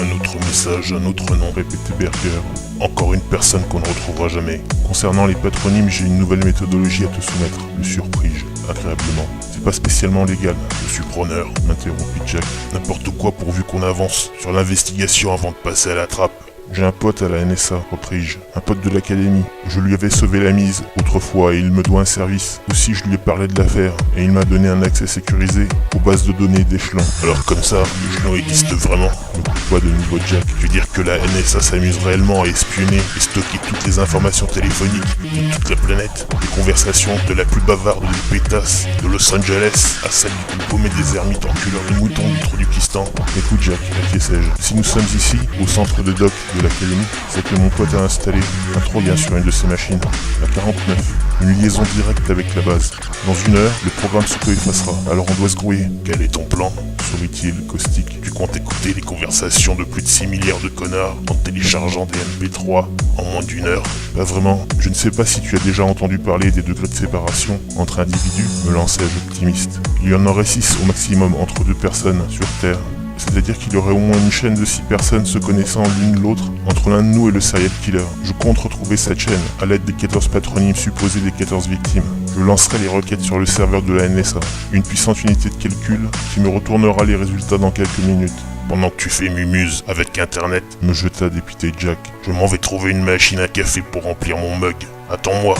Un autre message, un autre nom, répétait Berger. Encore une personne qu'on ne retrouvera jamais. Concernant les patronymes, j'ai une nouvelle méthodologie à te soumettre, le surpris agréablement. C'est pas spécialement légal. Je suis preneur, m'interrompit Jack. N'importe quoi pourvu qu'on avance sur l'investigation avant de passer à la trappe. J'ai un pote à la NSA, repris-je, un pote de l'académie. Je lui avais sauvé la mise autrefois et il me doit un service. Aussi je lui ai parlé de l'affaire et il m'a donné un accès sécurisé aux bases de données d'échelon. Alors comme ça, l'échelon existe vraiment? Ne coupe pas de nouveau Jack. Je veux dire que la NSA s'amuse réellement à espionner et stocker toutes les informations téléphoniques de toute la planète. Des conversations de la plus bavarde des pétasses de Los Angeles à celle du plus paumé des ermites enculeurs les moutons du Troudukistan. Écoute Jack, acquiesçai-je. Si nous sommes ici, au centre de doc de l'académie, c'est que mon pote a installé un troyen sur une de ses machines, la 49, une liaison directe avec la base. Dans 1 heure, le programme s'auto-effacera, alors on doit se grouiller. Quel est ton plan? Sourit-il, caustique. Tu comptes écouter les conversations de plus de 6 milliards de connards en téléchargeant des MP3 en moins d'1 heure? Pas vraiment. Je ne sais pas si tu as déjà entendu parler des degrés de séparation entre individus, me lançai-je optimiste. Il y en aurait 6 au maximum entre 2 personnes sur Terre. C'est-à-dire qu'il y aurait au moins une chaîne de 6 personnes se connaissant l'une l'autre entre l'un de nous et le serial killer. Je compte retrouver cette chaîne à l'aide des 14 patronymes supposés des 14 victimes. Je lancerai les requêtes sur le serveur de la NSA, une puissante unité de calcul qui me retournera les résultats dans quelques minutes. Pendant que tu fais mumuse avec Internet, me jeta dépité Jack. Je m'en vais trouver une machine à café pour remplir mon mug. Attends-moi,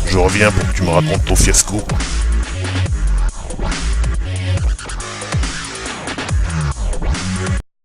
je reviens pour que tu me racontes ton fiasco.